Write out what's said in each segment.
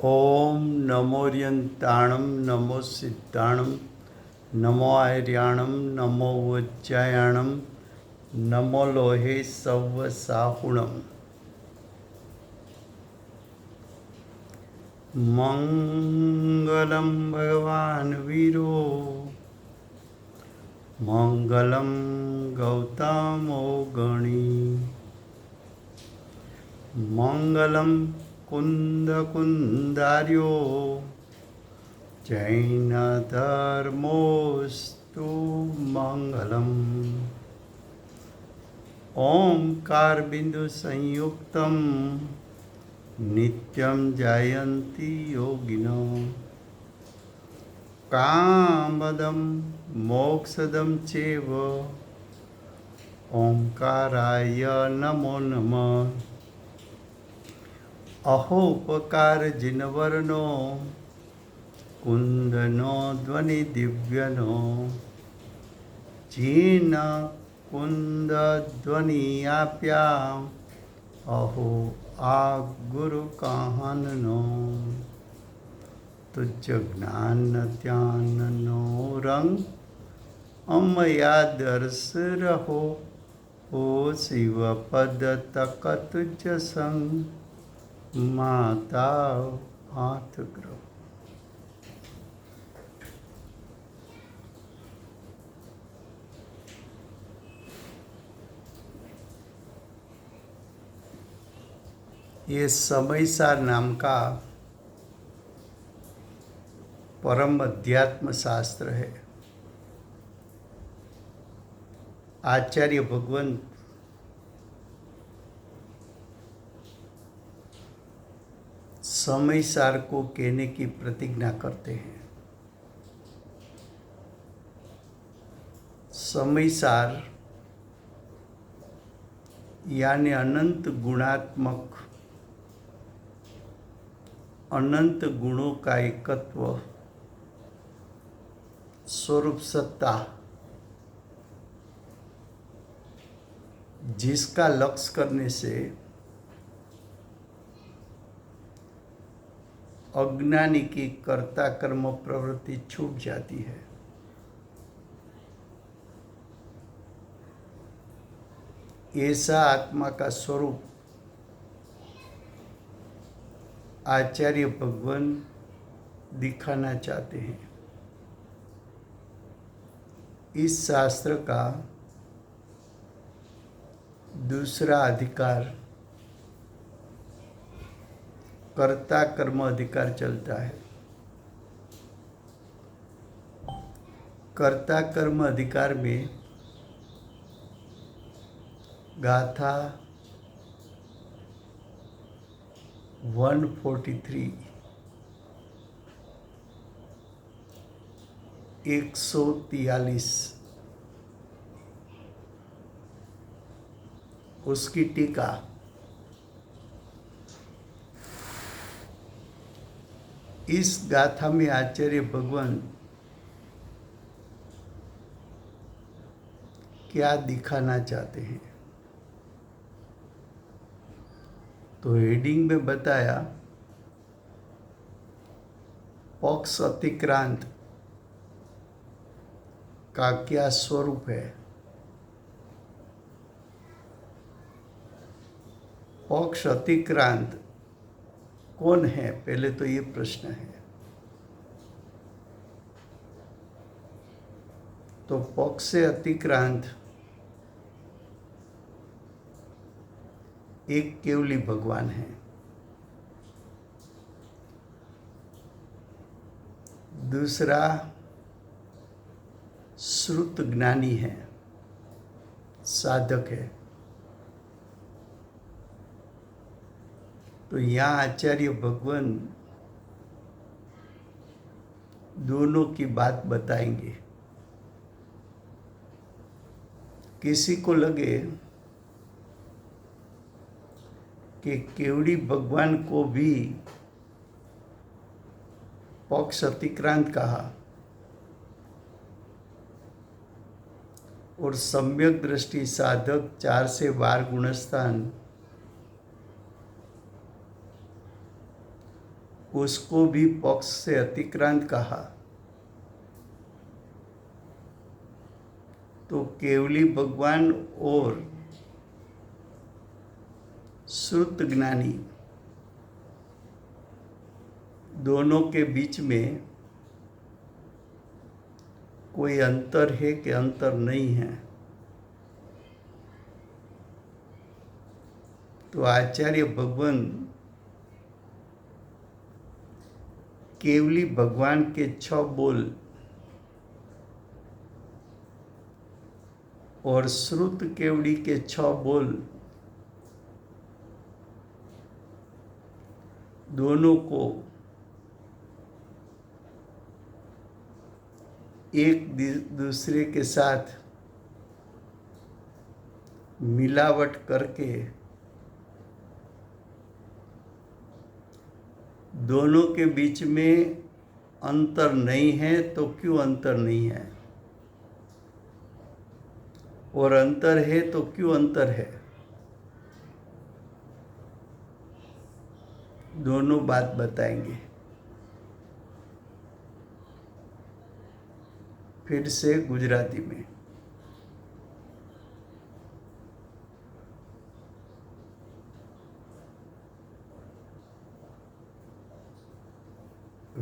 ओम नमोर्यंताणं नमो सिद्धाणं नमो आर्याणं नमो वज्रायणं नमो लोहे सव्वसाहुणम् मंगलम भगवान वीरो मंगलम गौतमो गणी मंगलम कुंद कुंदार्यो जैन धर्मोस्तु मंगलम ओंकार बिंदु संयुक्तम नित्यं जायन्ति योगिनो कामदं मोक्षदं चैव ओंकाराय नमो नमः अहोपकार जिनवर्णो कुंदनो ध्वनि दिव्यनो जीन कुंद ध्वनि आप्या अहो आ गुरु कहननो तुझ ज्ञान ध्याननो रंग अमया दर्श रहो ओ शिव पद तक तुझ संग माता हाथ ग्रह। ये समयसार नाम का परम अध्यात्म शास्त्र है। आचार्य भगवंत समयसार को कहने की प्रतिज्ञा करते हैं। समयसार यानी अनंत गुणात्मक, अनंत गुणों का एकत्व, स्वरूप सत्ता, जिसका लक्ष्य करने से अज्ञानी की कर्ता कर्म प्रवृत्ति छूट जाती है। ऐसा आत्मा का स्वरूप आचार्य भगवान दिखाना चाहते हैं। इस शास्त्र का दूसरा अधिकार कर्ता कर्म अधिकार चलता है। कर्ता कर्म अधिकार में गाथा 143 143 उसकी टीका इस गाथा में आचार्य भगवान क्या दिखाना चाहते हैं। तो हेडिंग में बताया पक्ष अतिक्रांत का क्या स्वरूप है। पक्ष अतिक्रांत कौन है, पहले तो ये प्रश्न है। तो पक्ष से अतिक्रांत एक केवली भगवान है। दूसरा श्रुत ज्ञानी है, साधक है। तो यहाँ आचार्य भगवान दोनों की बात बताएंगे। किसी को लगे कि केवड़ी भगवान को भी पक्ष अतिक्रांत कहा और सम्यक दृष्टि साधक 4 से 12 गुणस्थान उसको भी पक्ष से अतिक्रांत कहा। तो केवली भगवान और श्रुत ज्ञानी दोनों के बीच में कोई अंतर है कि अंतर नहीं है? तो आचार्य भगवान केवली भगवान के 6 बोल और श्रुत केवड़ी के 6 बोल दोनों को एक दूसरे के साथ मिलावट करके दोनों के बीच में अंतर नहीं है। तो क्यों अंतर नहीं है? और अंतर है तो क्यों अंतर है? दोनों बात बताएंगे। फिर से गुजराती में।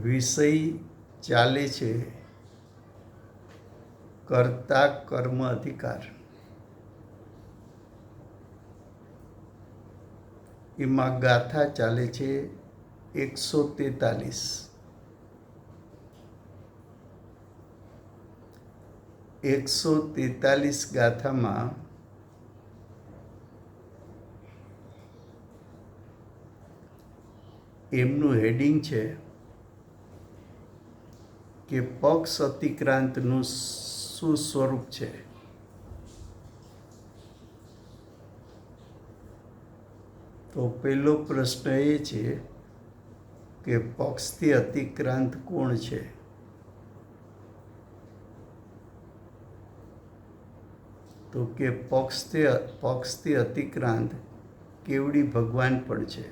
વિષય ચાલે છે કર્તા કર્મ અધિકાર. એમાં ગાથા ચાલે છે 143. 143 ગાથામાં એમનું હેડિંગ છે કે પક્ષ અતિક્રાંતનું શું સ્વરૂપ છે. તો પહેલો પ્રશ્ન એ છે કે પક્ષથી અતિક્રાંત કોણ છે? તો કે પક્ષથી અતિક્રાંત કેવડી ભગવાન પણ છે.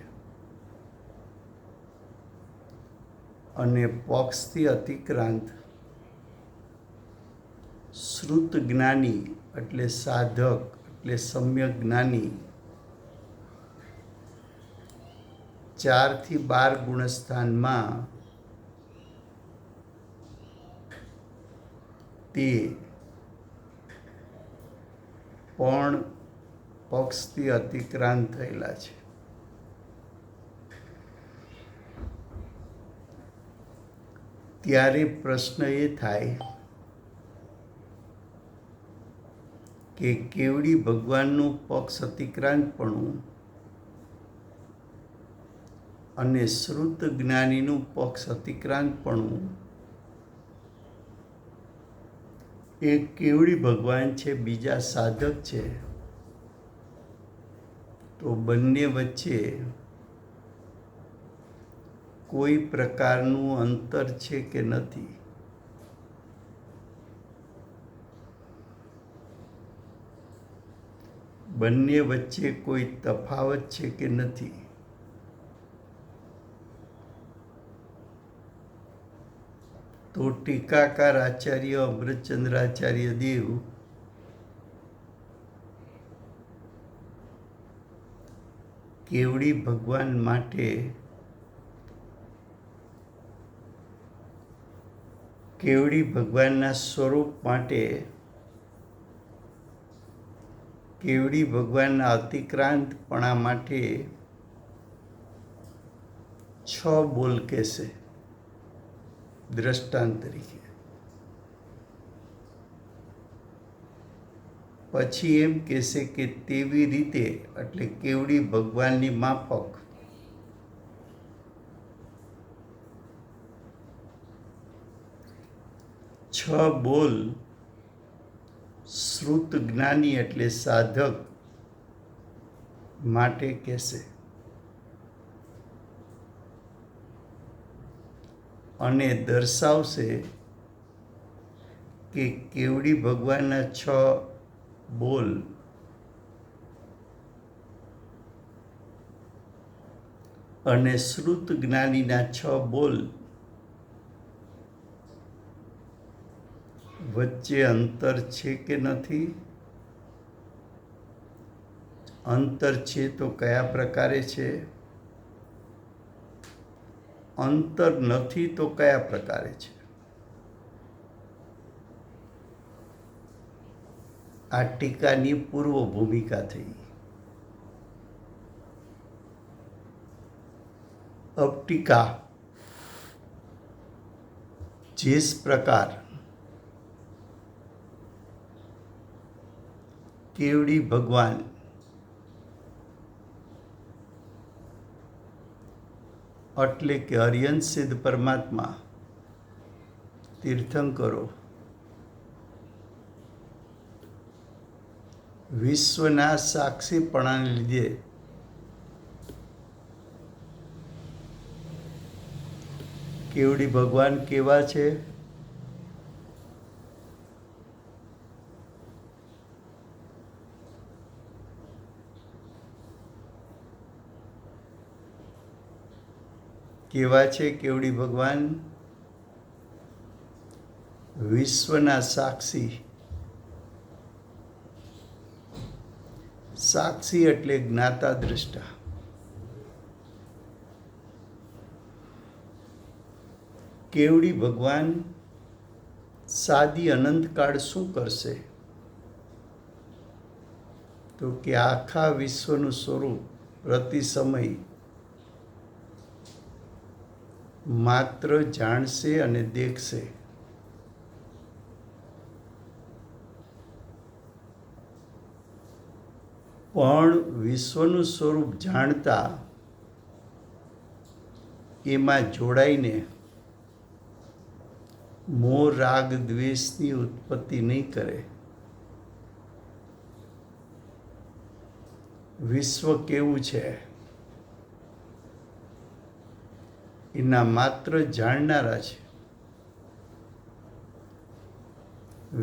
અને પક્ષથી અતિક્રાંત શ્રુત જ્ઞાની એટલે સાધક એટલે સમ્યક જ્ઞાની 4 થી 12 ગુણસ્થાનમાં તે પણ પક્ષથી અતિક્રાંત થયેલા છે. ત્યારે પ્રશ્ન એ થાય કે કેવડી ભગવાનનું પક્ષ અતિક્રાંતપણું અને શ્રુત જ્ઞાનીનું પક્ષ અતિક્રાંતપણું એ કેવડી ભગવાન છે, બીજા સાધક છે. તો બંને વચ્ચે કોઈ પ્રકારનું અંતર છે કે નથી? બંને વચ્ચે કોઈ તફાવત છે કે નથી? તો ટીકાકાર આચાર્ય અમૃતચંદ્રાચાર્ય દેવ કેવડી ભગવાન માટે કેવડી ભગવાનના સ્વરૂપ માટે કેવડી ભગવાનના અતિક્રાંતપણા માટે 6 બોલ કહેશે દ્રષ્ટાંત તરીકે. પછી એમ કહેશે કે તેવી રીતે એટલે કેવડી ભગવાનની માફક છ બોલ શ્રુત જ્ઞાની એટલે સાધક માટે કહેશે. અને દર્શાવશે કે કેવડી ભગવાનના 6 બોલ અને શ્રુત જ્ઞાનીના 6 બોલ વચ્ચે અંતર છે કે નથી? અંતર છે તો કયા પ્રકારે છે? અંતર નથી તો કયા પ્રકારે છે? આ ટીકાની પૂર્વ ભૂમિકા થઈ. अब टीका. जिस प्रकार केवड़ी भगवान એટલે કે અર્યંત સિદ્ધ પરમાત્મા તીર્થંકરો વિશ્વના સાક્ષીપણાને લીધે કેવડી ભગવાન કેવા છે? કેવા છે કેવડી ભગવાન? વિશ્વના સાક્ષી. સાક્ષી એટલે જ્ઞાતા દ્રષ્ટા. કેવડી ભગવાન સાદી અનંતકાળ શું કરશે? તો કે આખા વિશ્વનું સ્વરૂપ પ્રતિ સમય માત્ર જાણશે અને દેખશે. પણ વિશ્વનું સ્વરૂપ જાણતા એમાં જોડાઈને મોહ રાગ દ્વેષની ઉત્પત્તિ નહીં કરે. વિશ્વ કેવું છે એના માત્ર જાણનારા છે.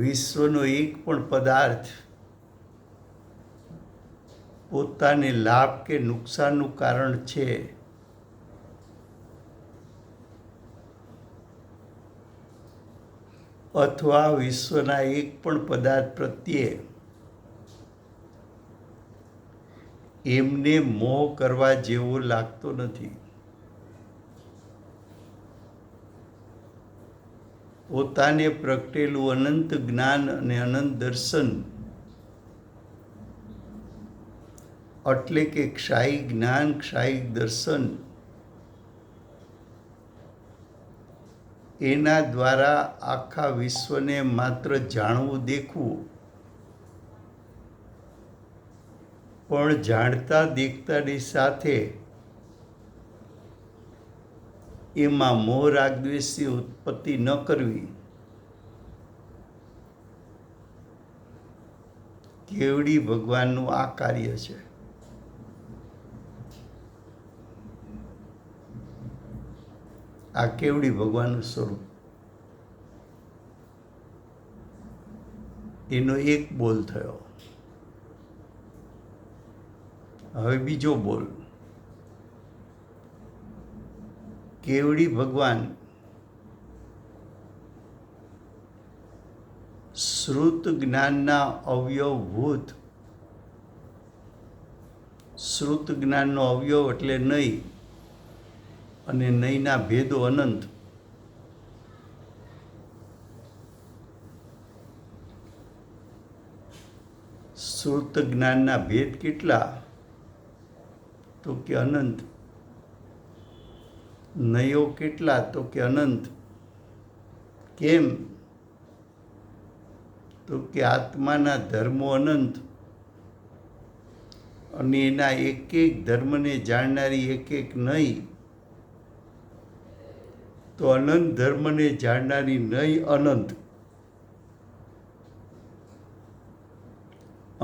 વિશ્વનો એક પણ પદાર્થ પોતાને લાભ કે નુકસાનનું કારણ છે અથવા વિશ્વના એક પણ પદાર્થ પ્રત્યે એમને મોહ કરવા જેવો લાગતો નથી. પોતાને પ્રગટેલું અનંત જ્ઞાન અને અનંત દર્શન એટલે કે ક્ષાયી જ્ઞાન, ક્ષાયી દર્શન એના દ્વારા આખા વિશ્વને માત્ર જાણવું, દેખવું, પણ જાણતા દેખતાની સાથે એમાં મોહ રાગ દ્વેષની ઉત્પત્તિ ન કરવી. કેવડી ભગવાનનું આ કાર્ય છે. આ કેવડી ભગવાનનું સ્વરૂપ. એનો એક બોલ થયો. હવે બીજો બોલ. કેવડી ભગવાન શ્રુત જ્ઞાનના અવયવભૂત. શ્રુત જ્ઞાનનો અવયવ એટલે નહીં, અને નહીંના ભેદો અનંત. શ્રુત જ્ઞાનના ભેદ કેટલા? તો કે અનંત. નયો કેટલા? તો કે અનંત. કેમ? તો કે આત્માના ધર્મો અનંત અને એના એક એક ધર્મને જાણનારી એક એક નહીં. તો અનંત ધર્મને જાણનારી નહીં અનંત.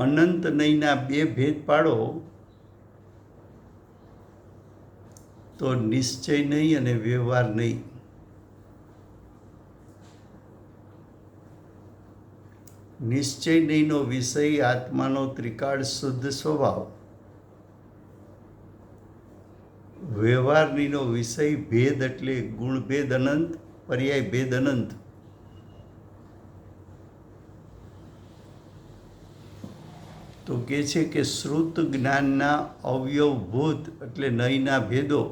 અનંત નહીંના બે ભેદ પાડો તો નિશ્ચય નહીં અને વ્યવહાર નહીં. નિશ્ચય નહીંનો વિષય આત્માનો ત્રિકાળ શુદ્ધ સ્વભાવ. વ્યવહારનીનો વિષય ભેદ એટલે ગુણભેદ અનંત, પર્યાય ભેદ અનંત. તો કહે છે કે શ્રુત જ્ઞાનના અવયવભૂત એટલે નયના ભેદો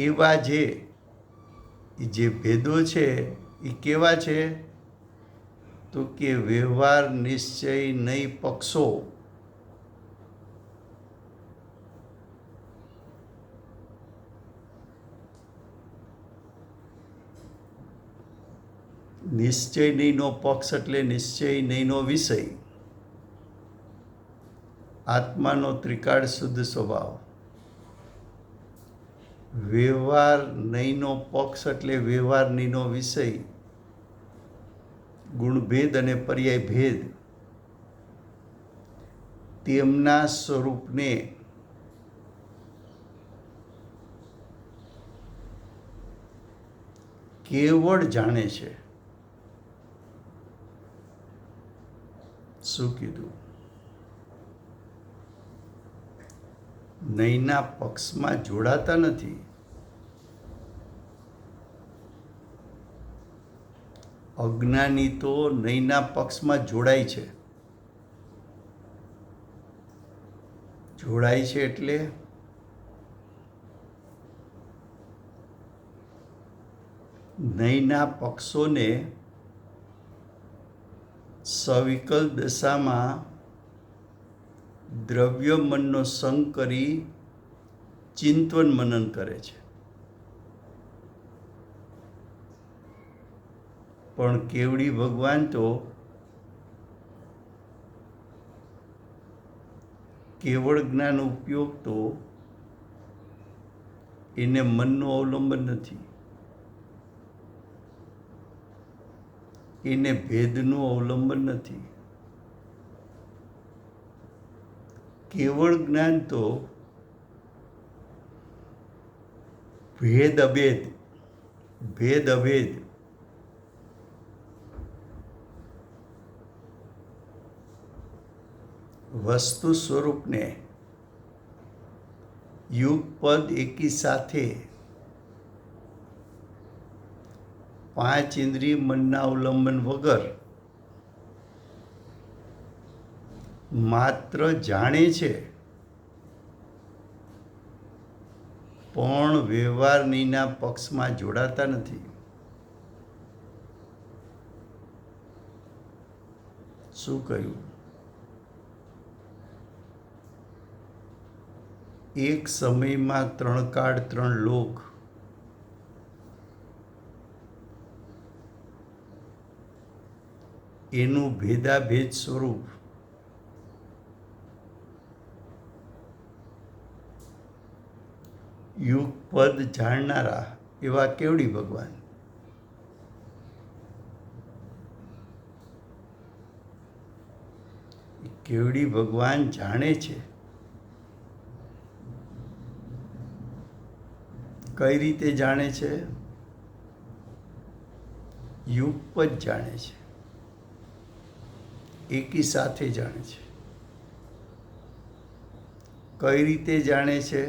એવા જે ભેદો છે એ કેવા છે? તો કે વ્યવહાર નિશ્ચય નય પક્ષો નિશ્ચય નયનો પક્ષ એટલે નિશ્ચય નયનો વિષય, આત્માનો ત્રિકાળ શુદ્ધ સ્વભાવ. વ્યવહાર નયનો પક્ષ એટલે વ્યવહાર નયનો વિષય, ગુણભેદ અને પર્યાય ભેદ. તેમના સ્વરૂપને કેવળ જાણે છે. શું કીધું? નયના પક્ષમાં જોડાતા નથી. અજ્ઞાની તો નયના પક્ષમાં જોડાય છે. જોડાય છે એટલે નયના પક્ષોને સવિકલ દશામાં દ્રવ્ય મનનો સંગ કરી ચિંતન મનન કરે છે. પણ કેવડી ભગવાન તો કેવળ જ્ઞાન ઉપયોગ તો એને મનનું અવલંબન નથી, એને ભેદનું અવલંબન નથી. કેવળ જ્ઞાન તો ભેદ અભેદ, ભેદ અભેદ, વસ્તુ સ્વરૂપને યુગપદ એકી સાથે પાંચ ઇન્દ્રિય મનના અવલંબન વગર માત્ર જાણે છે, પણ વ્યવહારનીના પક્ષમાં જોડાતા નથી. શું કહ્યું? એક સમયમાં ત્રણ કાળ ત્રણ લોક, એનું ભેદાભેદ સ્વરૂપ યુગપદ જાણનારા એવા કેવડી ભગવાન. કેવડી ભગવાન જાણે છે. કઈ રીતે જાણે છે? યુગપદ જાણે છે, એકી સાથે જાણે છે. કઈ રીતે જાણે છે?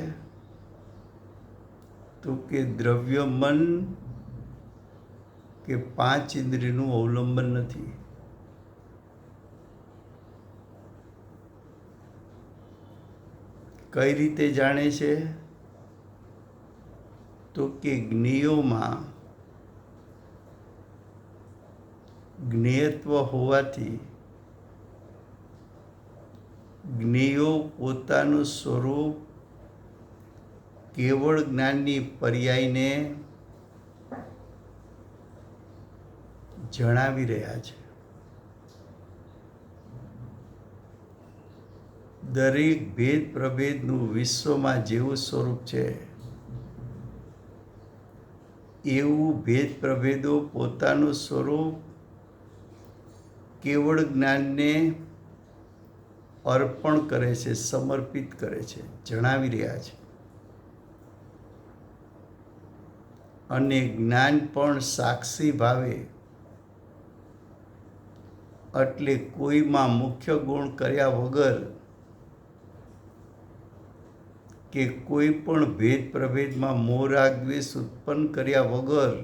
તો કે દ્રવ્ય મન કે પાંચ ઇન્દ્રિયનું અવલંબન નથી. કઈ રીતે જાણે છે? તો કે જ્ઞેયોમાં જ્ઞેયત્વ હોવાથી જ્ઞેયો પોતાનું સ્વરૂપ કેવળ જ્ઞાનની પર્યાયને જણાવી રહ્યા છે. દરેક ભેદ પ્રભેદનું વિશ્વમાં જેવું સ્વરૂપ છે એવું ભેદ પ્રભેદો પોતાનું સ્વરૂપ કેવળ જ્ઞાનને અર્પણ કરે છે, સમર્પિત કરે છે, જણાવી રહ્યા છે. અને જ્ઞાન પણ સાક્ષી ભાવે એટલે કોઈમાં મુખ્ય ગુણ કર્યા વગર કે કોઈ પણ ભેદ પ્રભેદમાં મોહ રાગ દ્વેષ ઉત્પન્ન કર્યા વગર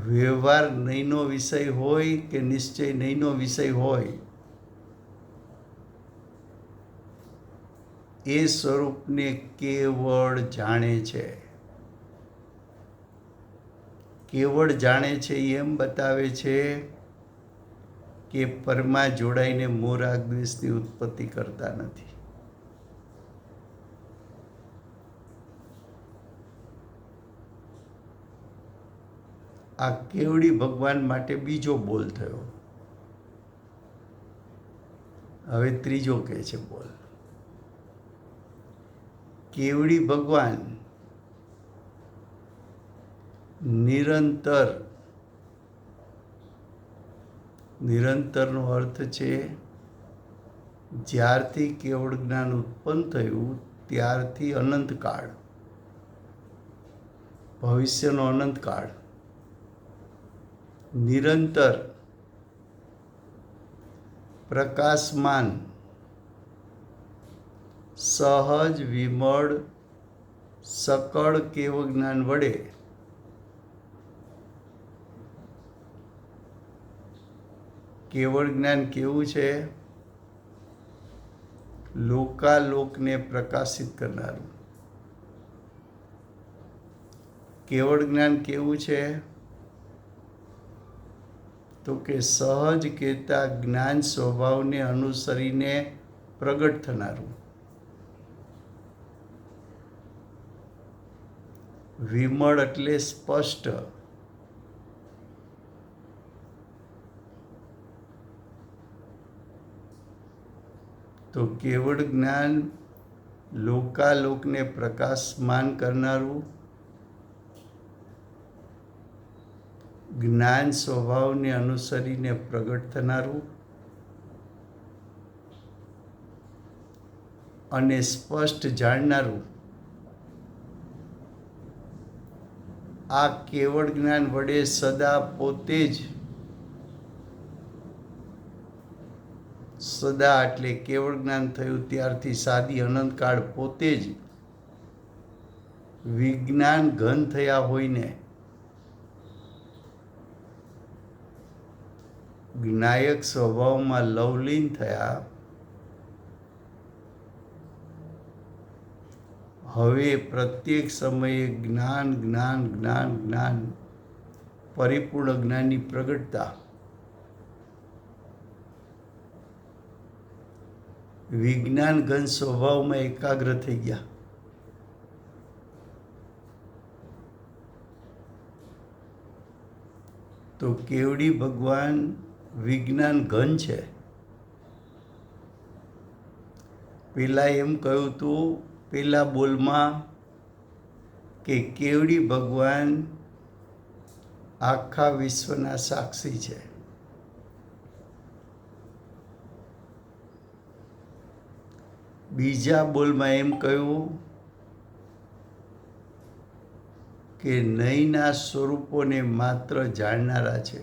વ્યવહાર નહીંનો વિષય હોય કે નિશ્ચય નહીંનો વિષય હોય, એ સ્વરૂપને કેવળ જાણે છે. કેવળ જાણે છે એમ બતાવે છે કે પરમાં જોડાઈને મોહ રાગ દ્વેષની ઉત્પત્તિ કરતા નથી. આ કેવડી ભગવાન માટે બીજો બોલ થયો. હવે ત્રીજો કહે છે બોલ. કેવડી ભગવાન નિરંતરનો અર્થ છે જ્યારથી કેવળ જ્ઞાન ઉત્પન્ન થયું ત્યારથી અનંતકાળ, ભવિષ્યનો અનંતકાળ, નિરંતર પ્રકાશમાન, સહજ, વિમળ, સકળ કેવળ જ્ઞાન વડે કેવળ જ્ઞાન કેવું છે? લોકાલોકને પ્રકાશિત કરનારું. કેવળ જ્ઞાન કેવું છે? તો કે સહજ કહેતા જ્ઞાન સ્વભાવને અનુસરીને પ્રગટ થનારું. વિમળ એટલે સ્પષ્ટ. તો કેવળ જ્ઞાન લોકાલોકને પ્રકાશમાન કરનારું, જ્ઞાન સ્વભાવને અનુસરીને પ્રગટ થનારું અને સ્પષ્ટ જાણનારું. આ કેવળ જ્ઞાન વડે સદા પોતે જ, સદા એટલે કેવળ જ્ઞાન થયું ત્યારથી સાદી અનંતકાળ પોતે જ વિજ્ઞાન ઘન થયા હોઈને જ્ઞાયક સ્વભાવમાં લવલીન થયા. હવે પ્રત્યેક સમયે જ્ઞાન જ્ઞાન જ્ઞાન જ્ઞાન પરિપૂર્ણ જ્ઞાનની પ્રગટતા વિજ્ઞાન ઘન સ્વભાવમાં એકાગ્ર થઈ ગયા. તો કેવડી ભગવાન વિજ્ઞાન ઘન છે. પેલા એમ કહ્યું હતું પેલા બોલમાં કે કેવડી ભગવાન આખા વિશ્વના સાક્ષી છે. બીજા બોલમાં એમ કહ્યું કે નહીંના સ્વરૂપોને માત્ર જાણનારા છે,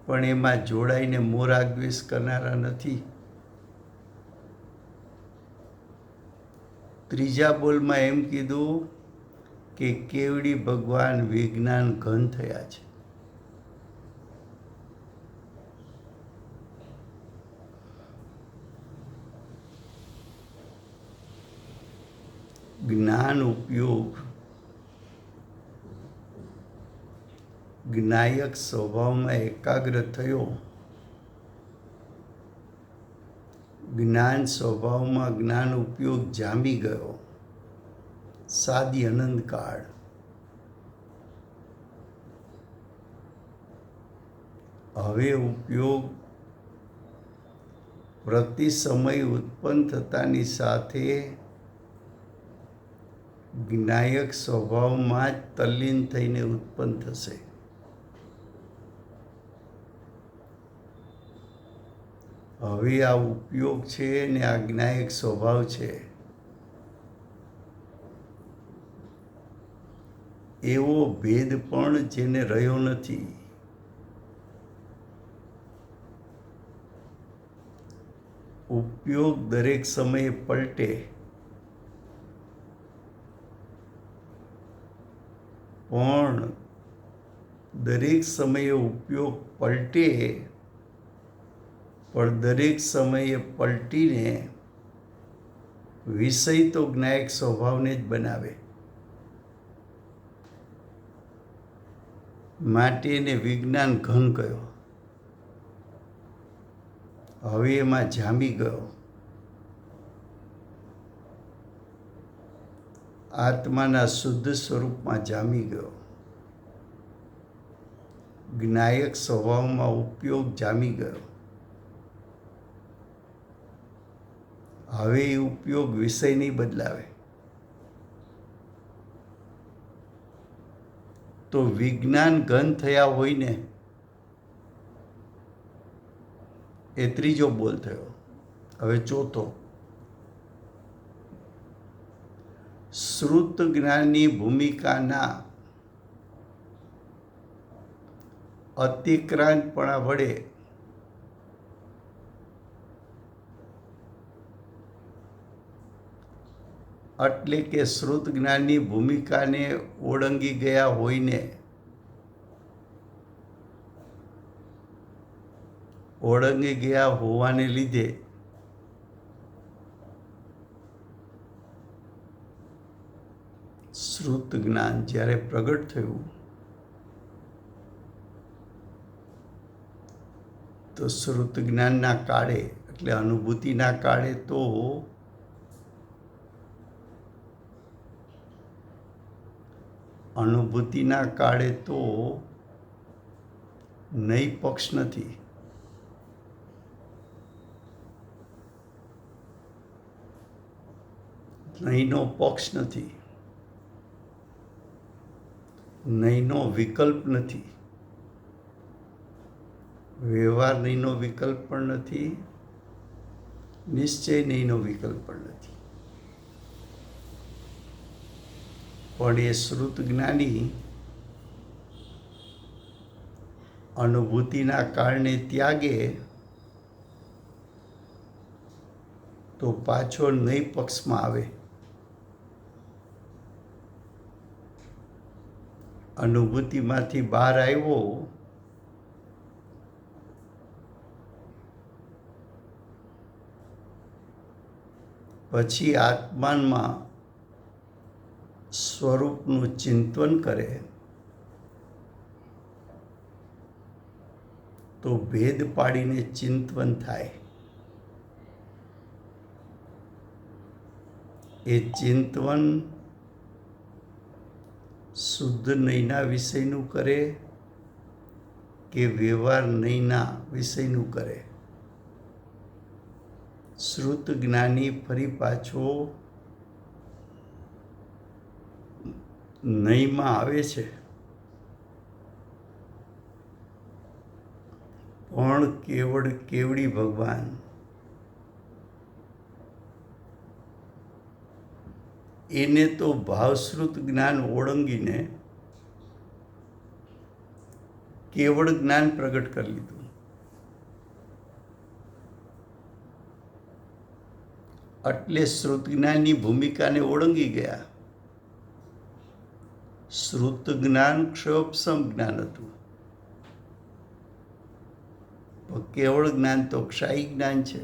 પણ એમાં જોડાઈને મોહ રાગ દ્વેષ કરનારા નથી. ત્રીજા બોલમાં એમ કીધું કે કેવડી ભગવાન વિજ્ઞાન ઘન થયા છે. જ્ઞાન ઉપયોગ જ્ઞાયક સ્વભાવમાં એકાગ્ર થયો. જ્ઞાન સ્વભાવમાં જ્ઞાન ઉપયોગ જામી ગયો. સાદી અનંતકાળ. હવે ઉપયોગ પ્રતિ સમય ઉત્પન્ન થતાની સાથે જ્ઞાયક સ્વભાવમાં જ તલ્લીન થઈને ઉત્પન્ન થશે. હવે આ ઉપયોગ છે ને આ જ્ઞાયક સ્વભાવ છે, એવો ભેદ પણ જેને રહ્યો નથી. ઉપયોગ દરેક સમયે પલટે, પણ દરેક સમયે ઉપયોગ પલટે, પણ દરેક સમયે પલટીને વિષય તો જ્ઞાયક સ્વભાવને જ બનાવે. માટે એને વિજ્ઞાન ઘન કહ્યો. હવે એમાં જામી ગયો. આત્માના શુદ્ધ સ્વરૂપમાં જામી ગયો. જ્ઞાયક સ્વભાવમાં ઉપયોગ જામી ગયો. હવે એ ઉપયોગ વિષય નહીં બદલાવે. તો વિજ્ઞાન ઘન થયા હોય ને, એ ત્રીજો બોલ થયો. હવે ચોથો, શ્રુત જ્ઞાનની ભૂમિકાના અતિક્રાંતપણા વડે એટલે કે શ્રુત જ્ઞાનની ભૂમિકાને ઓળંગી ગયા હોઈને ઓળંગી ગયા હોવાને લીધે શ્રુત જ્ઞાન જ્યારે પ્રગટ થયું તો શ્રુત જ્ઞાનના કાળે એટલે અનુભૂતિના કાળે તો નહીં પક્ષ નથી, નહીંનો પક્ષ નથી, નહીંનો વિકલ્પ નથી, વ્યવહાર નહીંનો વિકલ્પ પણ નથી, નિશ્ચય નહીંનો વિકલ્પ પણ નથી. પણ એ શ્રુત જ્ઞાની અનુભૂતિના કારણે ત્યાગે તો પાછો નહીં પક્ષમાં આવે. અનુભૂતિમાંથી બહાર આવ્યો પછી આત્મામાં સ્વરૂપનું ચિંતન કરે તો ભેદ પાડીને ચિંતન થાય. એ ચિંતન શુદ્ધ નહીંના વિષયનું કરે કે વ્યવહાર નહીંના વિષયનું કરે. શ્રુત જ્ઞાની ફરી પાછો નહીંમાં આવે છે, પણ કેવડી ભગવાન એને તો ભાવશ્રુત જ્ઞાન ઓળંગીને કેવળ જ્ઞાન પ્રગટ કરી લીધું. એટલે શ્રુત જ્ઞાનની ભૂમિકાને ઓળંગી ગયા. શ્રુત જ્ઞાન ક્ષયોપશમ જ્ઞાન હતું, કેવળ જ્ઞાન તો ક્ષાયી જ્ઞાન છે.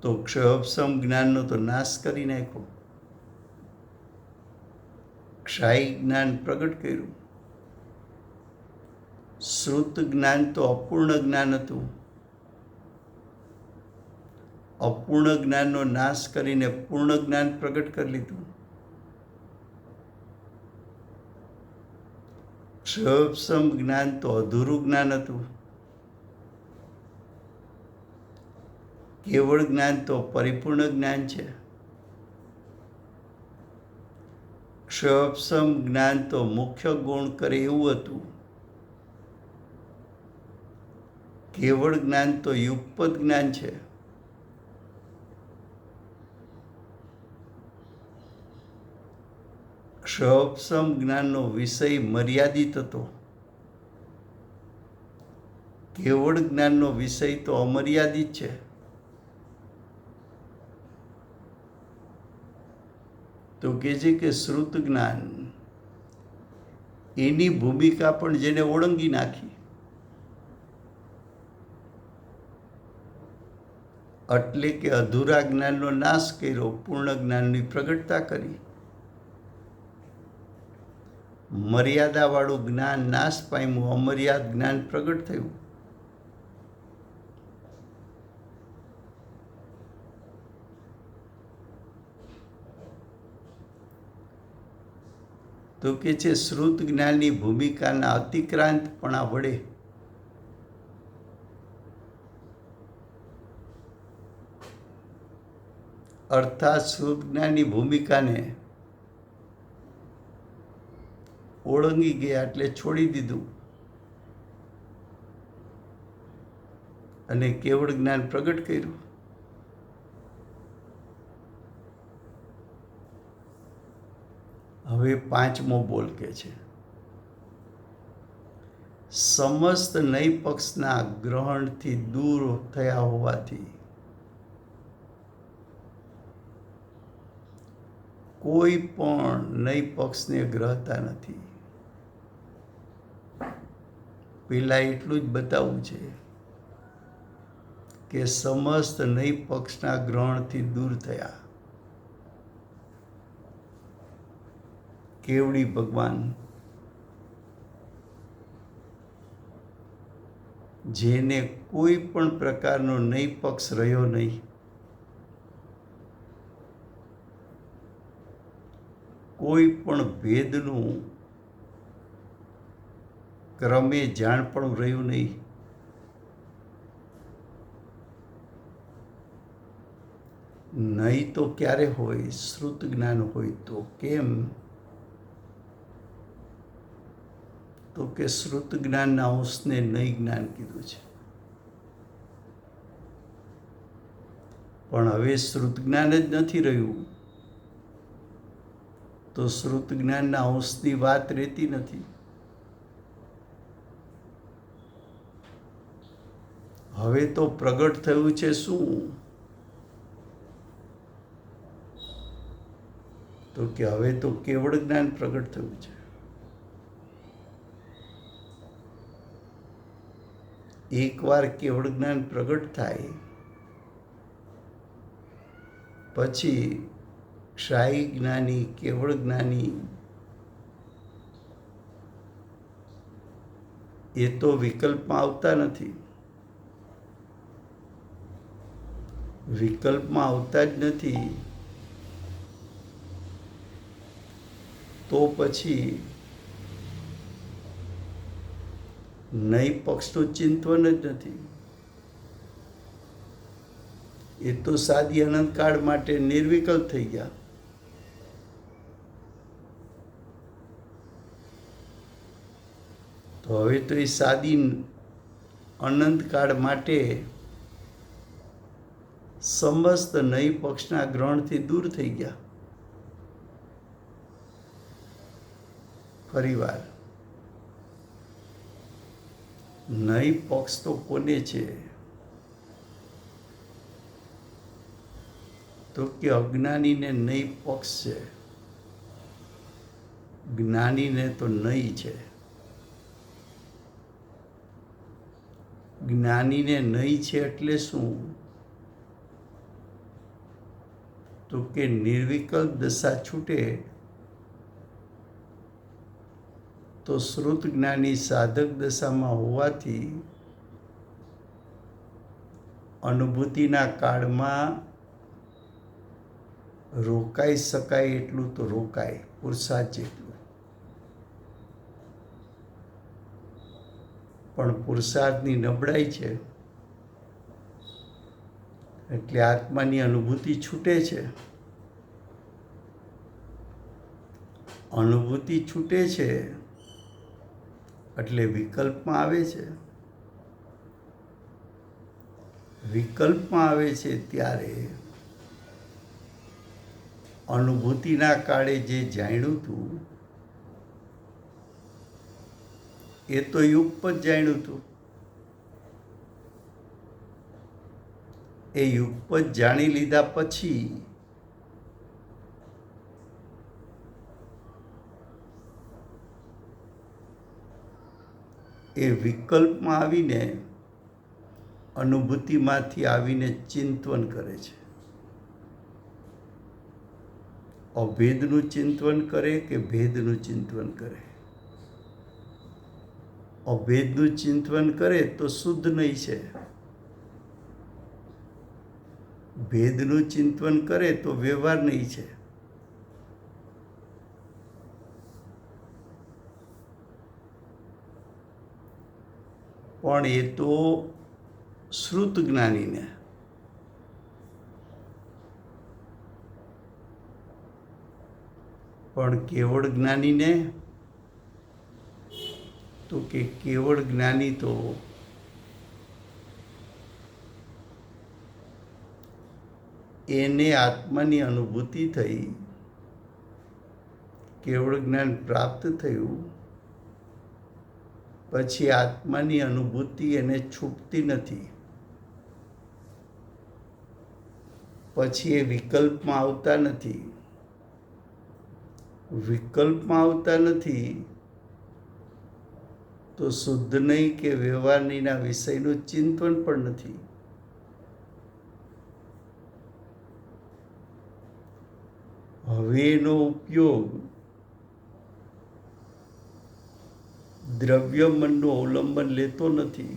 તો ક્ષયોપશમ જ્ઞાનનો તો નાશ કરી નાખ્યો, ક્ષાયી જ્ઞાન પ્રગટ કર્યું. શ્રુત જ્ઞાન તો અપૂર્ણ જ્ઞાન હતું, અપૂર્ણ જ્ઞાનનો નાશ કરીને પૂર્ણ જ્ઞાન પ્રગટ કરી લીધું. ક્ષયોપશમ જ્ઞાન તો અધૂરું જ્ઞાન હતું, કેવળ જ્ઞાન તો પરિપૂર્ણ જ્ઞાન છે. ક્ષયોપશમ જ્ઞાન તો મુખ્ય ગુણ કરે એવું હતું, કેવળ જ્ઞાન તો યુગપદ જ્ઞાન છે. ક્ષયોપશમ જ્ઞાનનો વિષય મર્યાદિત હતો, કેવળ જ્ઞાનનો વિષય તો અમર્યાદિત છે. તો કહે છે કે શ્રુત જ્ઞાન એની ભૂમિકા પણ જેને ઓળંગી નાખી, એટલે કે અધૂરા જ્ઞાનનો નાશ કર્યો, પૂર્ણ જ્ઞાનની પ્રગટતા કરી. મર્યાદાવાળું જ્ઞાન નાશ પામ્યું, અમર્યાદ જ્ઞાન પ્રગટ થયું. તો કે છે શ્રુત જ્ઞાનની ભૂમિકાના અતિક્રાંતપણા વડે અર્થાત શ્રુત જ્ઞાનની ભૂમિકાને ઓળંગી ગયા એટલે છોડી દીધું અને કેવળ જ્ઞાન પ્રગટ કર્યું. હવે પાંચમો બોલ કે છે સમસ્ત નય પક્ષના ગ્રહણથી દૂર થયા હોવાથી કોઈ પણ નય પક્ષને ગ્રહતા નથી. પેલા એટલું જ બતાવવું છે કે સમસ્ત નય પક્ષના ગ્રહણથી દૂર થયા. કેવડી ભગવાન જેને કોઈ પણ પ્રકારનો નય પક્ષ રહ્યો નહીં, કોઈ પણ ભેદનું ક્રમે જાણપણું રહ્યું નહીં, નહીં તો ક્યારે હોય? શ્રુત જ્ઞાન હોય તો. કેમ? તો કે શ્રુત જ્ઞાનના અંશને નય જ્ઞાન કીધું છે. પણ હવે શ્રુત જ્ઞાન જ નથી રહ્યું તો શ્રુત જ્ઞાનના અંશની વાત રહેતી નથી. હવે તો પ્રગટ થયું છે શું? તો કે હવે તો કેવળ જ્ઞાન પ્રગટ થયું છે. એકવાર કેવળ જ્ઞાન પ્રગટ થાય પછી ક્ષાયી જ્ઞાની, કેવળ જ્ઞાની એ તો વિકલ્પમાં આવતા નથી. વિકલ્પમાં આવતા જ નથી તો પછી નય પક્ષનું ચિંતન જ નથી. એ તો સાદી અનંતકાળ માટે નિર્વિકલ્પ થઈ ગયા. તો હવે તો એ સાદી અનંતકાળ માટે સમસ્ત નય પક્ષના ગ્રહણથી દૂર થઈ ગયા. ફરીવાર નય પક્ષ તો કોને છે? તો કે અજ્ઞાનીને નય પક્ષ છે, જ્ઞાનીને તો નય છે. જ્ઞાનીને નય છે એટલે શું? તો કે નિર્વિકલ્પ દશા છૂટે તો શ્રુત જ્ઞાની સાધક દશામાં હોવાથી અનુભૂતિના કાળમાં રોકાઈ શકાય એટલું તો રોકાય, પુરુષાર્થ જેટલું. પણ પુરુષાર્થની નબળાઈ છે એટલે આત્માની અનુભૂતિ છૂટે છે. અનુભૂતિ છૂટે છે એટલે વિકલ્પમાં આવે છે. વિકલ્પમાં આવે છે ત્યારે અનુભૂતિના કાળે જે જાણ્યું હતું એ તો યુગ પર જાણ્યું હતું. એ યુગપદ જાણી લીધા પછી એ વિકલ્પમાં આવીને અનુભૂતિમાંથી આવીને ચિંતન કરે છે. અભેદનું ચિંતન કરે કે ભેદનું ચિંતન કરે? અભેદનું ચિંતન કરે તો શુદ્ધ નહીં છે. ભેદનું ચિંતન કરે તો વ્યવહાર નહીં છે. પણ એ તો શ્રુત જ્ઞાનીને, પણ કેવળ જ્ઞાનીને તો કે કેવળ જ્ઞાની તો એને આત્માની અનુભૂતિ થઈ, કેવળ જ્ઞાન પ્રાપ્ત થયું પછી આત્માની અનુભૂતિ એને છૂટતી નથી. પછી એ વિકલ્પમાં આવતા નથી. વિકલ્પમાં આવતા નથી તો શુદ્ધ નહીં કે વ્યવહાર નહીંના વિષયનું ચિંતન પણ નથી. હવે એનો ઉપયોગ દ્રવ્ય મનનું અવલંબન લેતો નથી.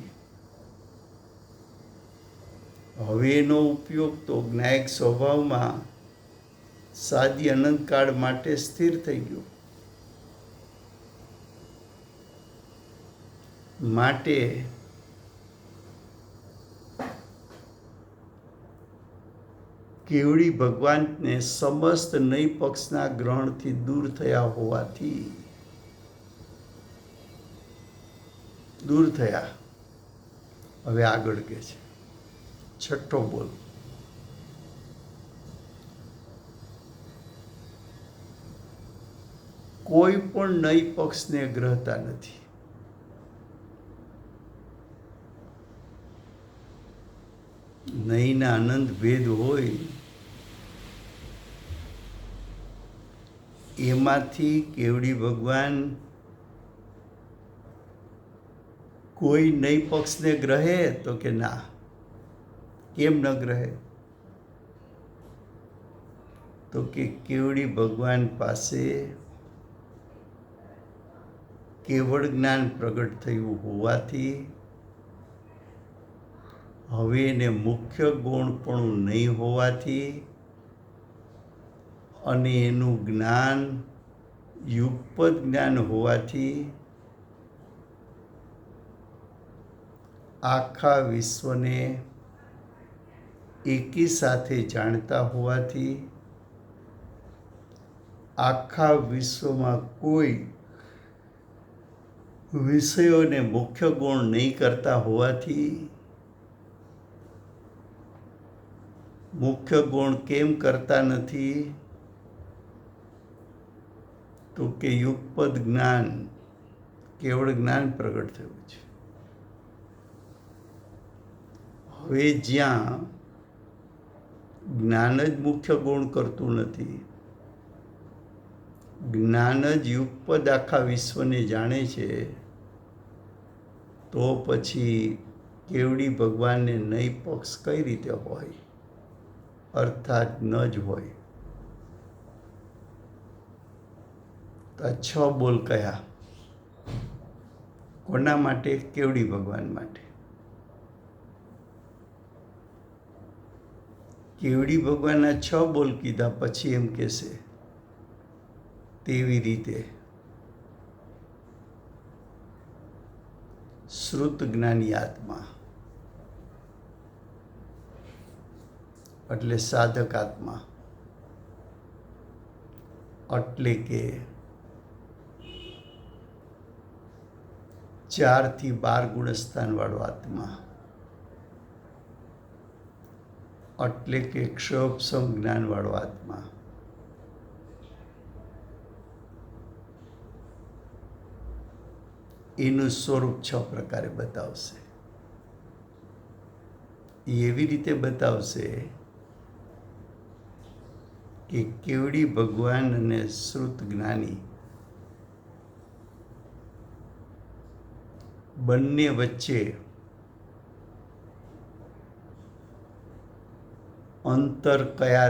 હવે એનો ઉપયોગ તો જ્ઞાયક સ્વભાવમાં સાદી અનંતકાળ માટે સ્થિર થઈ ગયો. માટે કેવડી ભગવાનને સમસ્ત નય પક્ષના ગ્રહણથી દૂર થયા હોવાથી દૂર થયા. હવે આગળ કે છે છઠ્ઠો બોલ. કોઈ પણ નય પક્ષને ગ્રહતા નથી. નયના અનંત ભેદ હોય એમાંથી કેવડી ભગવાન કોઈ નય પક્ષને ગ્રહે તો કે ના. કેમ ન ગ્રહે? તો કે કેવડી ભગવાન પાસે કેવળ જ્ઞાન પ્રગટ થયું હોવાથી હવે એને મુખ્ય ગુણ પણ નહીં હોવાથી અને એનું જ્ઞાન યુગપદ જ્ઞાન હોવાથી આખા વિશ્વને એકી સાથે જાણતા હોવાથી આખા વિશ્વમાં કોઈ વિષયોને મુખ્ય ગુણ નહીં કરતા હોવાથી મુખ્ય ગુણ કેમ કરતા નથી? તો કે યુગપદ જ્ઞાન કેવળ જ્ઞાન પ્રગટ થયું છે. હવે જ્યાં જ્ઞાન જ મુખ્ય ગુણ કરતું નથી, જ્ઞાન જ યુગપદ આખા વિશ્વને જાણે છે, તો પછી કેવડી ભગવાનને નય પક્ષ કઈ રીતે હોય? અર્થાત ન જ હોય. તો આ 6 બોલ કયા? કોના માટે? કેવડી ભગવાન માટે. કેવડી ભગવાનના 6 બોલ કીધા પછી એમ કહેશે તેવી રીતે શ્રુત જ્ઞાની આત્મા એટલે સાધક આત્મા, એટલે કે 4 થી 12 ગુણસ્થાન વાળો આત્મા, એટલે કે ક્ષયોપશમ જ્ઞાન વાળો આત્મા, એનું સ્વરૂપ 6 પ્રકારે બતાવશે. એવી રીતે બતાવશે કે કેવડી ભગવાન અને શ્રુત જ્ઞાની બંને વચ્ચે અંતર કયા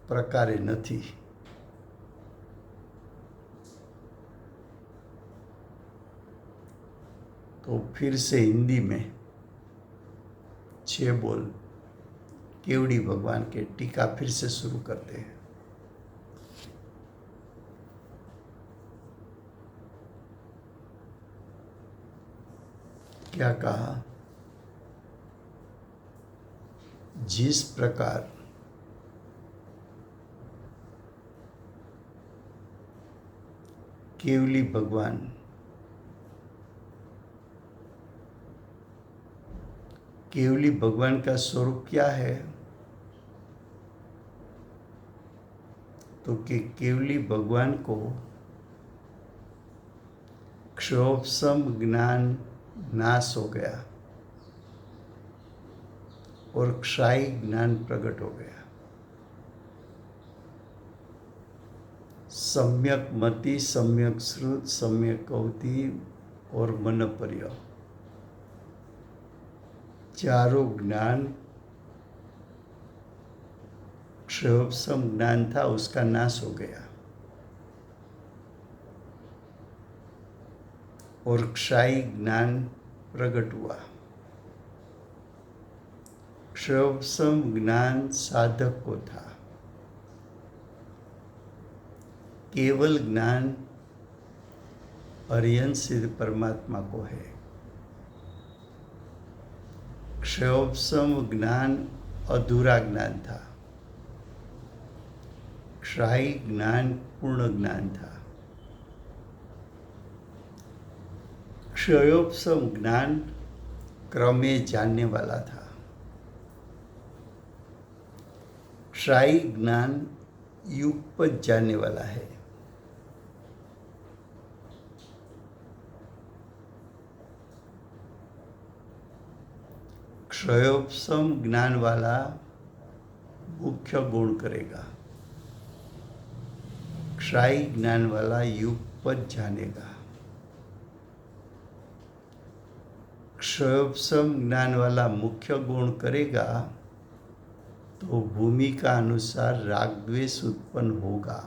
प्रकारे नहीं। तो फिर से हिंदी में 6 बोल केवड़ी भगवान के टीका फिर से शुरू करते हैं। क्या कहा? जिस प्रकार केवली भगवान केवली भगवान का स्वरूप क्या है? तो कि केवली भगवान को क्षोभसम ज्ञान नाश हो गया और क्षाई ज्ञान प्रकट हो गया। सम्यक मति, सम्यक श्रुत, सम्यक कौति और मनपर्य चारों ज्ञान क्षोभसम ज्ञान था, उसका नाश हो गया और क्षाई ज्ञान प्रकट हुआ। क्षोभसम ज्ञान साधक को था, केवल ज्ञान अर्यन सिद्ध परमात्मा को है। क्षोभसम ज्ञान अधूरा ज्ञान था, क्षाई ज्ञान पूर्ण ज्ञान था। क्षयोपम ज्ञान क्रमे जानने वाला था, क्षाई ज्ञान युगपत जानने वाला है। क्षयोपम ज्ञान वाला मुख्य गुण करेगा, क्षाई ज्ञान वाला युगपत जानेगा। क्षयोपम ज्ञान वाला मुख्य गुण करेगा तो भूमि का अनुसार राग द्वेष उत्पन्न होगा।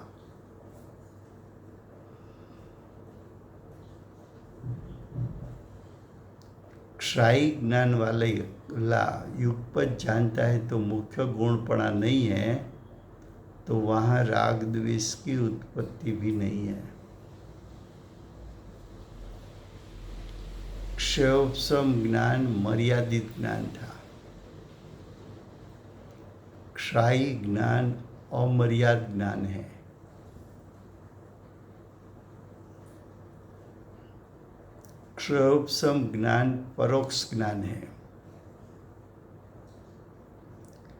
क्षाई ज्ञान वाला युगपत जानता है तो मुख्य गुणपणा नहीं है, तो वहाँ राग द्वेष की उत्पत्ति भी नहीं है। क्षयोपम ज्ञान मर्यादित ज्ञान था, क्षाई ज्ञान अमर्याद ज्ञान है। क्षयोपम ज्ञान परोक्ष ज्ञान है,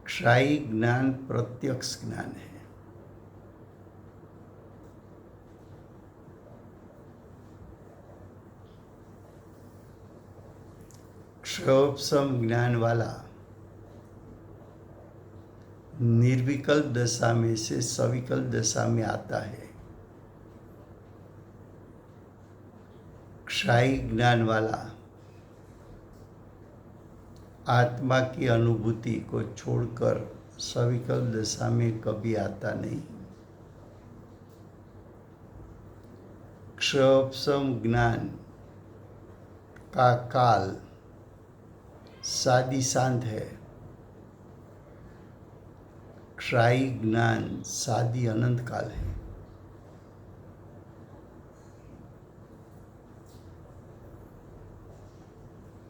क्षाई ज्ञान प्रत्यक्ष ज्ञान है। क्षयोपम ज्ञान वाला निर्विकल्प दशा में से सविकल्प दशा में आता है। क्षाई ज्ञान वाला आत्मा की अनुभूति को छोड़कर सविकल्प दशा में कभी आता नहीं। क्षयोपम ज्ञान का काल सादी शांत है, क्षाई ज्ञान सादी अनंत काल है।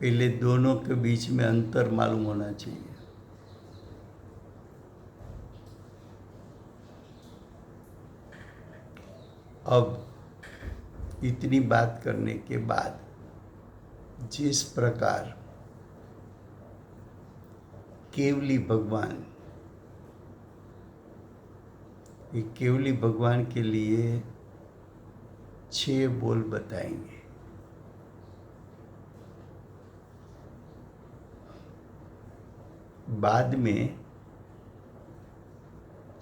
पहले दोनों के बीच में अंतर मालूम होना चाहिए। अब इतनी बात करने के बाद जिस प्रकार केवली भगवान, ये केवली भगवान के लिए 6 बोल बताएंगे। बाद में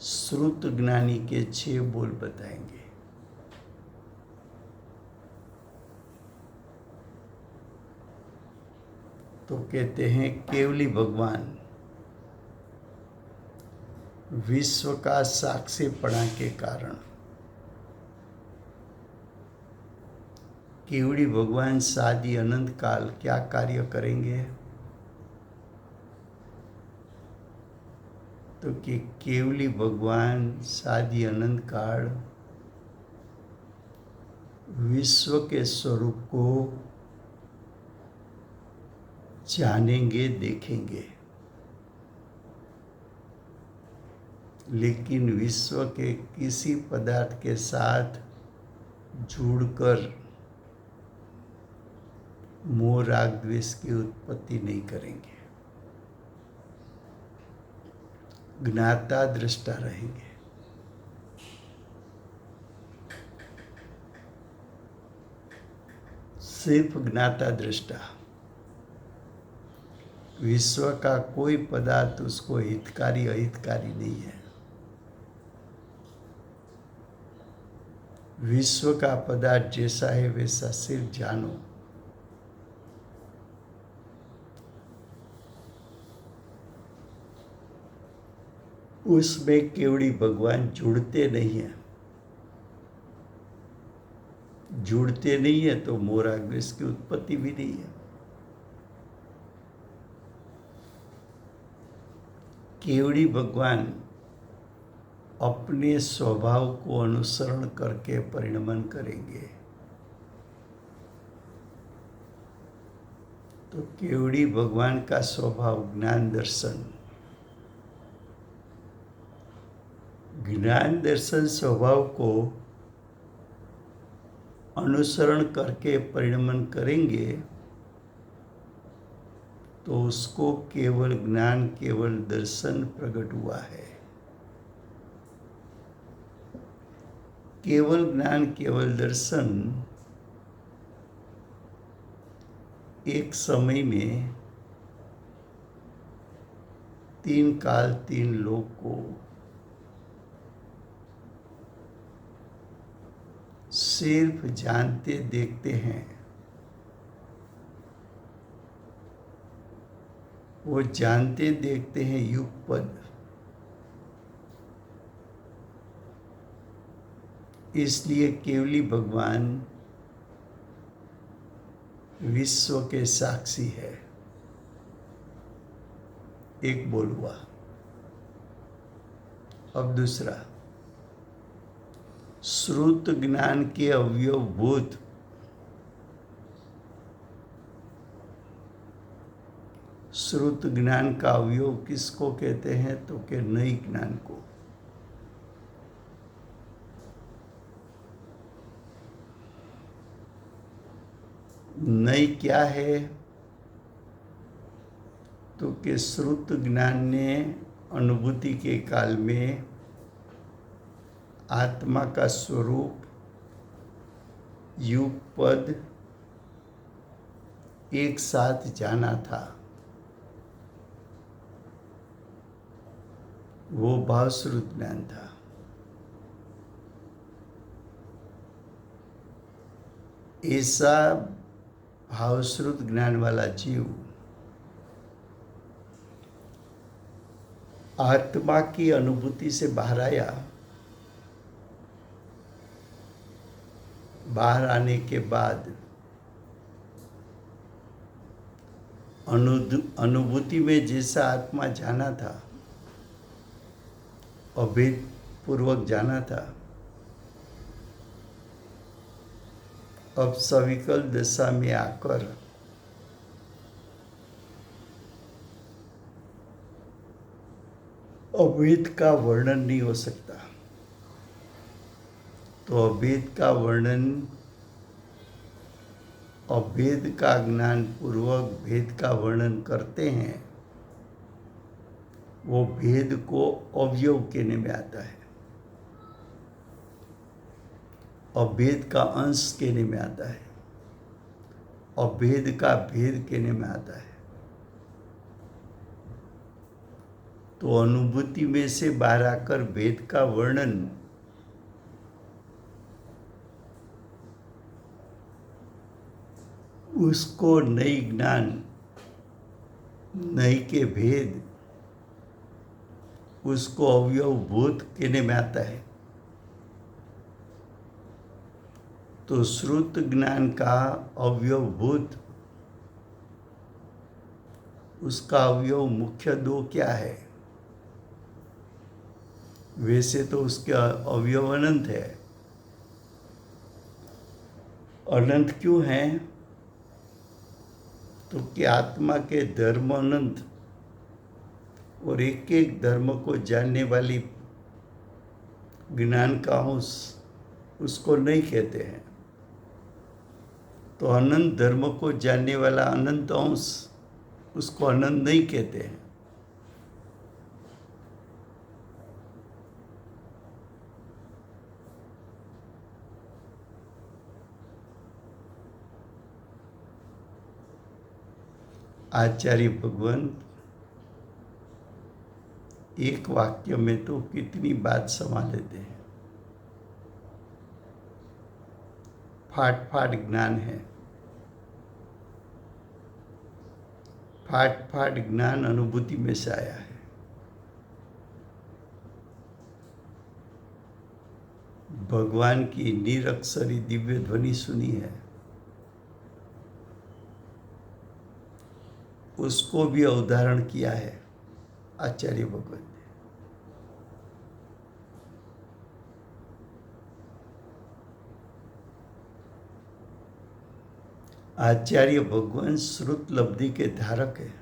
श्रुत ज्ञानी के 6 बोल बताएंगे। तो कहते हैं केवली भगवान विश्व का साक्षीपणा के कारण, केवली भगवान सादी अनंत काल क्या कार्य करेंगे? तो कि केवली भगवान सादी अनंत काल विश्व के स्वरूप को जानेंगे, देखेंगे, लेकिन विश्व के किसी पदार्थ के साथ जुड़कर मोह राग द्वेष की उत्पत्ति नहीं करेंगे, ज्ञाता दृष्टा रहेंगे। सिर्फ ज्ञाता दृष्टा, विश्व का कोई पदार्थ उसको हितकारी अहितकारी नहीं है। विश्व का पदार्थ जैसा है वैसा सिर्फ जानो। उसमें केवड़ी भगवान जुड़ते नहीं है। जुड़ते नहीं है तो मोह राग द्वेष की उत्पत्ति भी नहीं है। केवड़ी भगवान अपने स्वभाव को अनुसरण करके परिणमन करेंगे। तो केवड़ी भगवान का स्वभाव ज्ञान दर्शन, ज्ञान दर्शन स्वभाव को अनुसरण करके परिणमन करेंगे तो उसको केवल ज्ञान केवल दर्शन प्रकट हुआ है। केवल ज्ञान केवल दर्शन एक समय में 3 काल 3 लोक को सिर्फ जानते देखते हैं। वो जानते देखते हैं युगपद, इसलिए केवली भगवान विश्व के साक्षी है। एक बोल हुआ। अब दूसरा, श्रुत ज्ञान के अवयवभूत श्रुत ज्ञान का अवयव किसको कहते हैं? तो के नई ज्ञान को। नई क्या है? तो के श्रुत ज्ञान ने अनुभूति के काल में आत्मा का स्वरूप युगपद एक साथ जाना था। वो भावश्रुत ज्ञान था। ऐसा भावश्रुत ज्ञान वाला जीव आत्मा की अनुभूति से बाहर आया। बाहर आने के बाद अनुभूति में जैसा आत्मा जाना था, अभेद पूर्वक जाना था, अब सविकल दशा में आकर अभेद का वर्णन नहीं हो सकता। तो अभेद का वर्णन, अभेद का ज्ञान पूर्वक भेद का वर्णन करते हैं, वो भेद को अवयव कहने में आता है, अभेद का अंश कहने में आता है, अभेद का भेद कहने में आता है। तो अनुभूति में से बाहर आकर भेद का वर्णन उसको नई ज्ञान, नई के भेद, उसको अवयवभूत कहने में आता है। तो श्रुत ज्ञान का अवयवभूत, उसका अवयव मुख्य दो क्या है? वैसे तो उसके अवयव अनंत है। अनंत क्यों है? तो कि आत्मा के धर्म अनंत, और एक एक धर्म को जानने वाली ज्ञान का अंश उसको नहीं कहते हैं। तो अनंत धर्म को जानने वाला अनंत अंश उसको अनंत नहीं कहते हैं। आचार्य भगवान एक वाक्य में तो कितनी बात समा लेते हैं। फाट फाट ज्ञान है। फाट फाट ज्ञान अनुभूति में से आया है। भगवान की निरक्षरी दिव्य ध्वनि सुनी है, उसको भी अवधारण किया है आचार्य भगवान ने। आचार्य भगवान श्रुत लब्धि के धारक है।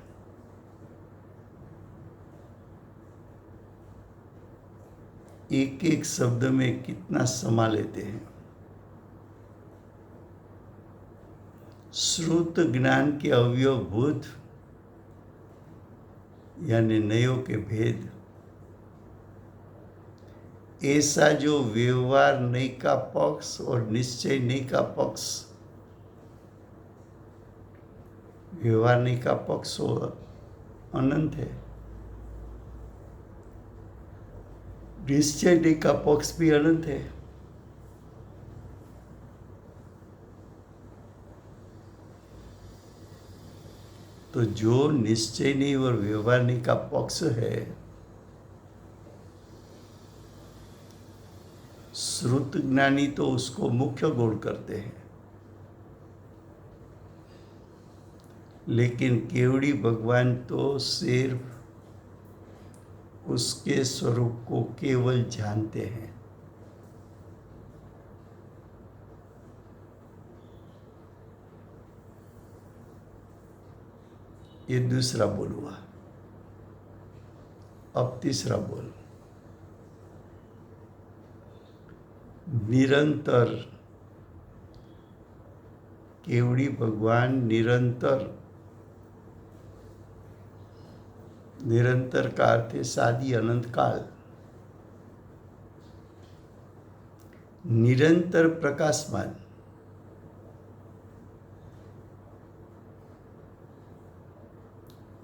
एक एक शब्द में कितना समा लेते हैं। श्रुत ज्ञान के अवयवभूत यानी नयों के भेद, ऐसा जो व्यवहार नहीं का पक्ष और निश्चय नहीं का पक्ष, व्यवहार नहीं का पक्ष अनंत है, निश्चय नहीं का पक्ष भी अनंत है। तो जो निश्चय नहीं और व्यवहार नहीं का पक्ष है, श्रुत ज्ञानी तो उसको मुख्य गुण करते हैं, लेकिन केवड़ी भगवान तो सिर्फ उसके स्वरूप को केवल जानते हैं। ये दूसरा बोल हुआ। अब तीसरा बोल। निरंतर, केवड़ी भगवान निरंतर, निरंतर का अर्थ है सादी अनंत काल, निरंतर प्रकाशमान,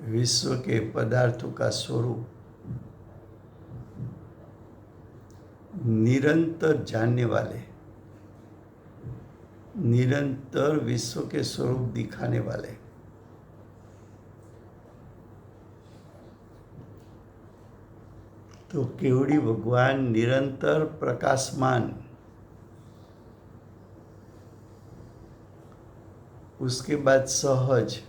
विश्व के पदार्थों का स्वरूप, निरंतर जानने वाले, निरंतर विश्व के स्वरूप दिखाने वाले, तो केवड़ी भगवान निरंतर प्रकाशमान, उसके बाद सहज,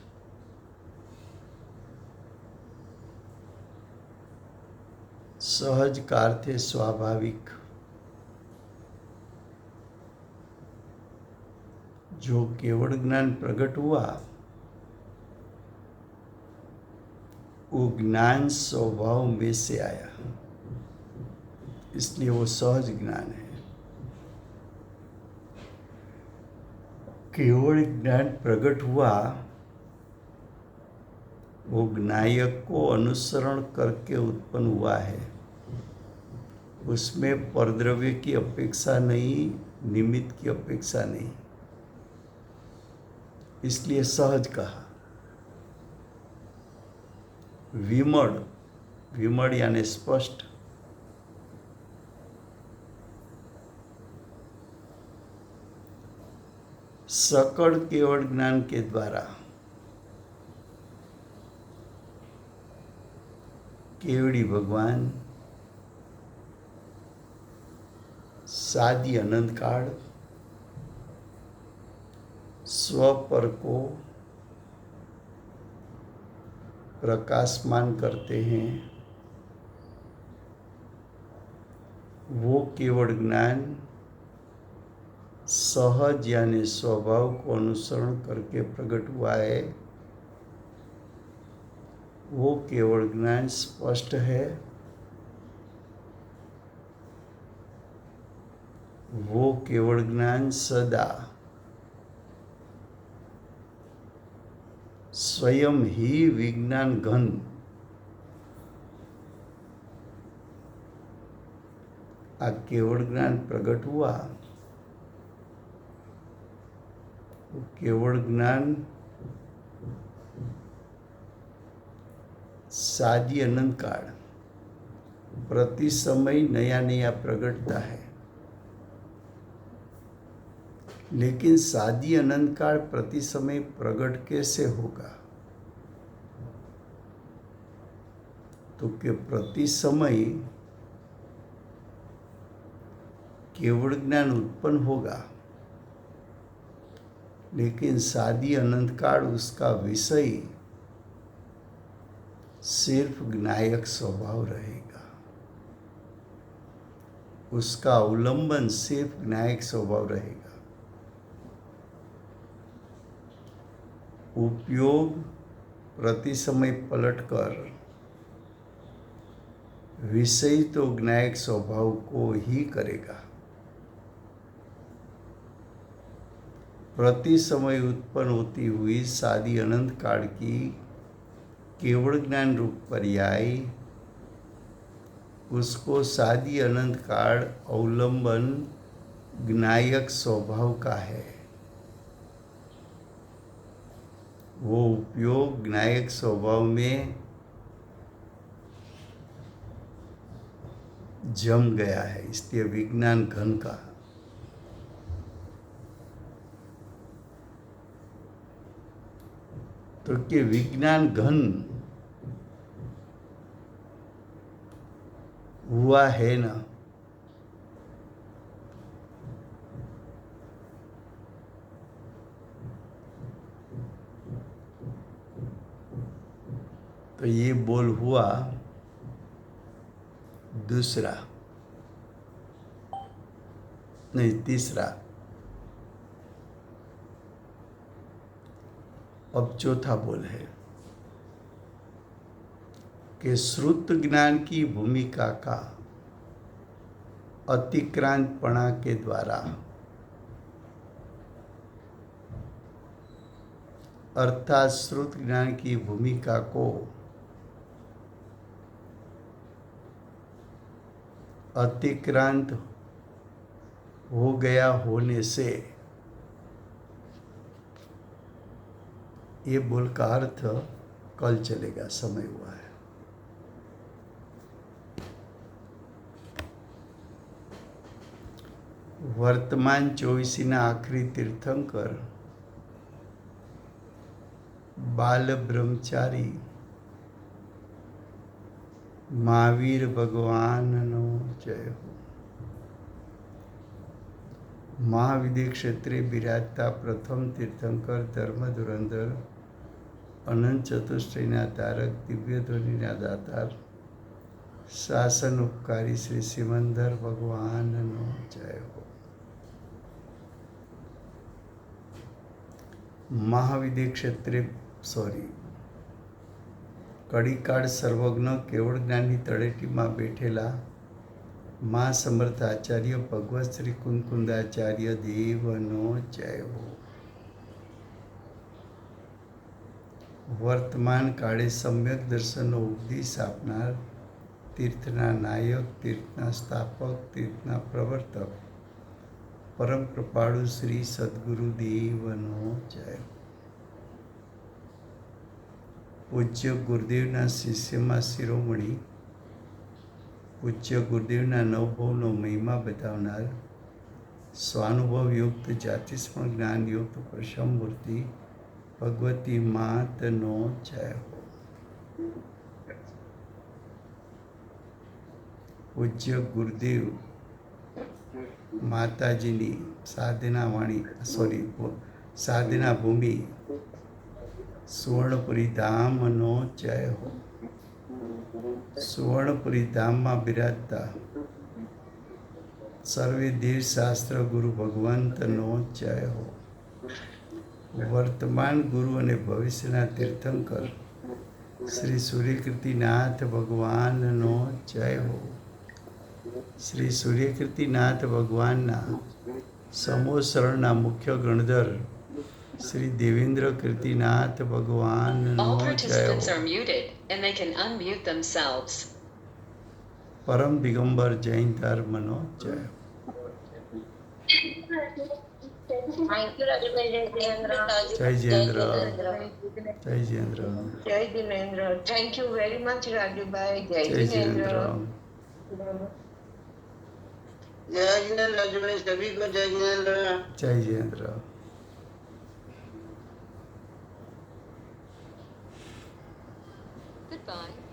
सहज का अर्थ है स्वाभाविक, जो केवल ज्ञान प्रकट हुआ वो ज्ञान स्वभाव में से आया, इसलिए वो सहज ज्ञान है। केवल ज्ञान प्रकट हुआ वो ज्ञायक को अनुसरण करके उत्पन्न हुआ है, उसमें परद्रव्य की अपेक्षा नहीं, निमित्त की अपेक्षा नहीं, इसलिए सहज कहा। विमल વિમળ यानी स्पष्ट, सकल केवल ज्ञान के द्वारा केवड़ी भगवान सादी अनंत काल स्व पर को प्रकाशमान करते हैं। वो केवल ज्ञान सहज यानी स्वभाव को अनुसरण करके प्रकट हुआ है। वो केवल ज्ञान स्पष्ट है। वो केवल ज्ञान सदा स्वयं ही विज्ञान घन आ केवल ज्ञान प्रकट हुआ। केवल ज्ञान सादी अनंत काल प्रति समय नया नया प्रकटता है, लेकिन सादी अनंत काल प्रति समय प्रकट कैसे होगा? तो कि प्रति समय केवल ज्ञान उत्पन्न होगा, लेकिन सादी अनंत काल उसका विषय सिर्फ ज्ञायक स्वभाव रहेगा। उसका अवलंबन सिर्फ ज्ञायक स्वभाव रहेगा। उपयोग प्रति समय पलटकर विषय तो ज्ञायक स्वभाव को ही करेगा। प्रति समय उत्पन्न होती हुई सादी अनंत काल की केवल ज्ञान रूप पर्याय उसको सादी अनंत काल अवलंबन ज्ञायक स्वभाव का है। वो उपयोग ज्ञायक स्वभाव में जम गया है, इसलिए विज्ञान घन का। तो कि विज्ञान घन हुआ है ना, तो ये बोल हुआ दूसरा, नहीं तीसरा। अब चौथा बोल है कि श्रुत ज्ञान की भूमिका का अतिक्रांतपणा के द्वारा अर्थात श्रुत ज्ञान की भूमिका को अतिक्रांत हो गया होने से, ये बोल का अर्थ कल चलेगा, समय हुआ है। वर्तमान 24 आखरी तीर्थंकर बाल ब्रह्मचारी महावीर भगवाननो जय हो। महाविद्य क्षेत्रे બિરાજતા પ્રથમ તીર્થંકર ધર્મ ધુરંધર અનંત ચતુષ્ટયના તારક દિવ્ય ધ્વનિના દાતાર શાસન ઉપકારી શ્રી સિમંદર ભગવાનનો જય હો। મહાવિદ્ય ક્ષેત્રે કડીકાળ સર્વજ્ઞ કેવળ જ્ઞાનની તળેટીમાં બેઠેલા મા સમર્થ આચાર્ય ભગવત શ્રી કુંકુંદાચાર્ય દેવનો જય હો। વર્તમાન કાળે સમ્યક દર્શનનો ઉપદેશ આપનાર તીર્થના નાયક, તીર્થના સ્થાપક, તીર્થના પ્રવર્તક પરમ કૃપાળુ શ્રી સદગુરુ દેવનો જય હો। પૂજ્ય ગુરુદેવના શિષ્યમાં શિરોમણી પૂજ્ય ગુરુદેવના નવભવનો મહિમા બતાવનાર સ્વાનુભવ યુક્ત જાતિસ્મરણ જ્ઞાન યુક્ત પ્રશમ મૂર્તિ ભગવતી માતનો જય હો. પૂજ્ય ગુરુદેવ માતાજીની સાધના ભૂમિ સુવર્ણપુરી ધામનો જય હો. સુવર્ણપુરી ધામમાં બિરાજતા સર્વે દેવ શાસ્ત્ર ગુરુ ભગવંતનો જય હો. વર્તમાન ગુરુ અને ભવિષ્યના તીર્થંકર શ્રી સૂર્યકીર્તિનાથ ભગવાનનો જય હો. શ્રી સૂર્યકીર્તિનાથ ભગવાનના સમૂહ શરણના મુખ્ય ગણધર શ્રી દેવેન્દ્ર કીર્તિનાથ ભગવાનનો All જય participants હો. are muted and they can unmute themselves. પરમ દિગંબર જૈન ધર્મનો જય હો. Thank you, Rajabhai. Jai Jayendra. જય જયેન્દ્ર. Jai જય Jayendra. Jai Jinendra. Thank you very much, Rajabhai. Jai જય જયેન્દ્ર. Jinendra. जय जिनेन्द्र राजूभाई सभी को जय जिनेन्द्र જય જયેન્દ્ર. Goodbye.